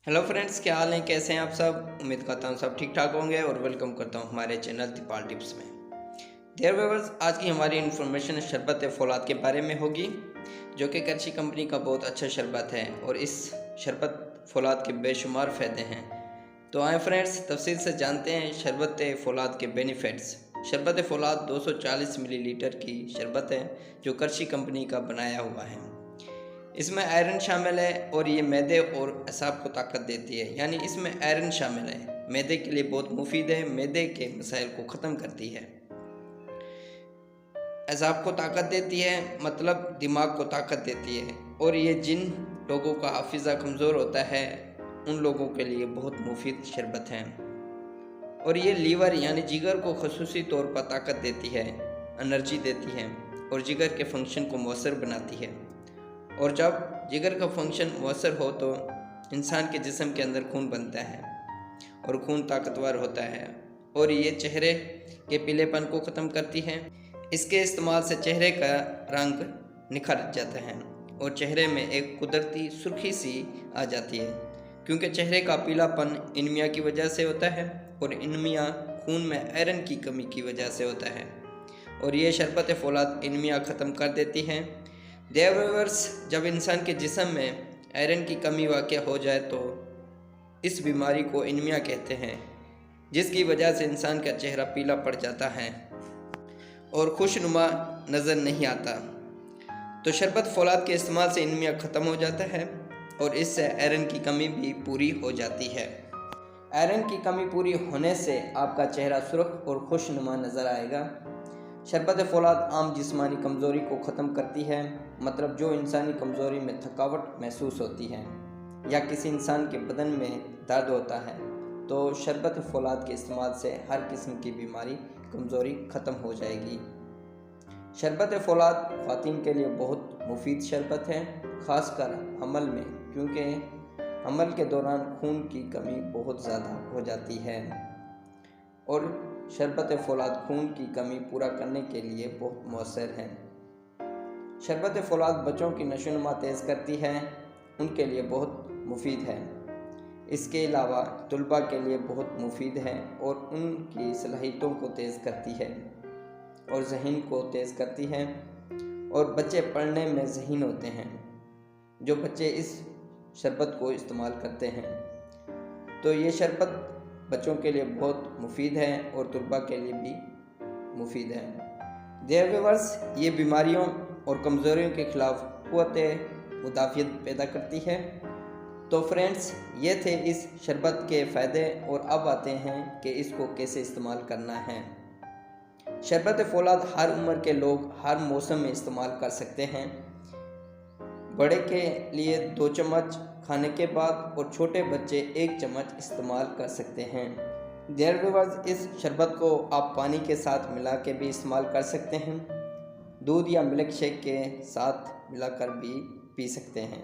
Hello friends, क्या हाल है? कैसे हैं आप सब? उम्मीद करता हूँ सब ठीक ठाक होंगे और वेलकम करता हूँ हमारे चैनल दीपाल टिप्स में। डियर व्यूअर्स, आज की हमारी इन्फॉर्मेशन शरबत फौलाद के बारे में होगी, जो कि करची कंपनी का बहुत अच्छा शरबत है और इस शरबत फौलाद के बेशुमार फ़ायदे हैं। तो आए फ्रेंड्स, तफसील से जानते हैं शरबत फौलाद के बेनिफिट्स। शरबत फौलाद 240 मिलीलीटर की शरबत है जो करची कंपनी का बनाया हुआ है। इसमें आयरन शामिल है और ये मैदे और असाब को ताकत देती है, यानी इसमें आयरन शामिल है। मैदे के लिए बहुत मुफीद है, मैदे के मसाइल को ख़त्म करती है। असाब को ताकत देती है, मतलब दिमाग को ताकत देती है। और ये जिन लोगों का हाफिज़ा कमज़ोर होता है उन लोगों के लिए बहुत मुफीद शरबत है। और ये लीवर यानी जिगर को खसूसी तौर पर ताकत देती है, एनर्जी देती है और जिगर के फंक्शन को मौसर बनाती है। और जब जिगर का फंक्शन मौसर हो तो इंसान के जिस्म के अंदर खून बनता है और खून ताकतवर होता है और ये चेहरे के पीलेपन को ख़त्म करती है। इसके इस्तेमाल से चेहरे का रंग निखर जाता है और चेहरे में एक कुदरती सुर्खी सी आ जाती है, क्योंकि चेहरे का पीलापन एनीमिया की वजह से होता है और एनीमिया खून में आयरन की कमी की वजह से होता है। और ये शरबत फौलाद एनीमिया ख़त्म कर देती है। डियर व्यूअर्स, जब इंसान के जिस्म में आयरन की कमी वाक़या हो जाए तो इस बीमारी को एनीमिया कहते हैं, जिसकी वजह से इंसान का चेहरा पीला पड़ जाता है और खुशनुमा नज़र नहीं आता। तो शरबत फौलाद के इस्तेमाल से एनीमिया ख़त्म हो जाता है और इससे आयरन की कमी भी पूरी हो जाती है। आयरन की कमी पूरी होने से आपका चेहरा सुर्ख और खुशनुमा नज़र आएगा। शरबत फौलाद आम जिस्मानी कमज़ोरी को ख़त्म करती है, मतलब जो इंसानी कमज़ोरी में थकावट महसूस होती है या किसी इंसान के बदन में दर्द होता है, तो शरबत फौलाद के इस्तेमाल से हर किस्म की बीमारी कमज़ोरी ख़त्म हो जाएगी। शरबत फौलाद ख़वातीन के लिए बहुत मुफीद शरबत है, ख़ासकर हमल में, क्योंकि हमल के दौरान खून की कमी बहुत ज़्यादा हो जाती है और शरबत फौलाद खून की कमी पूरा करने के लिए बहुत मौसर है। शरबत फौलाद बच्चों की नशोनुमा तेज़ करती है, उनके लिए बहुत मुफीद है। इसके अलावा तुलबा के लिए बहुत मुफीद है और उनकी सलाहियतों को तेज़ करती है और ज़हन को तेज़ करती है। और बच्चे पढ़ने में ज़हीन होते हैं जो बच्चे इस शरबत को इस्तेमाल करते हैं। तो ये शरबत बच्चों के लिए बहुत मुफीद है और तुलबा के लिए भी मुफीद है। डियर व्यूअर्स, ये बीमारियों और कमज़ोरियों के ख़िलाफ़ क़ुव्वत मुदाफ़ियत पैदा करती है। तो फ्रेंड्स, ये थे इस शरबत के फ़ायदे और अब आते हैं कि इसको कैसे इस्तेमाल करना है। शरबत फौलाद हर उम्र के लोग हर मौसम में इस्तेमाल कर सकते हैं। बड़े के लिए 2 चम्मच खाने के बाद और छोटे बच्चे 1 चम्मच इस्तेमाल कर सकते हैं। डियर व्यूअर्स, इस शरबत को आप पानी के साथ मिला के भी इस्तेमाल कर सकते हैं, दूध या मिल्क शेक के साथ मिलाकर भी पी सकते हैं।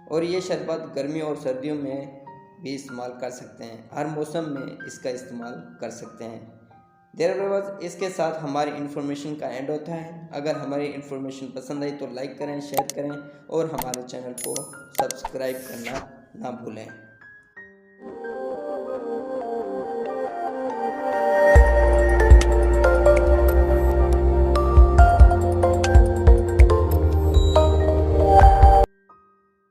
और ये शरबत गर्मियों और सर्दियों में भी इस्तेमाल कर सकते हैं, हर मौसम में इसका इस्तेमाल कर सकते हैं। डियर व्यूअर्स, इसके साथ हमारी इन्फॉर्मेशन का एंड होता है। अगर हमारी इन्फॉर्मेशन पसंद आई तो लाइक करें, शेयर करें और हमारे चैनल को सब्सक्राइब करना ना भूलें।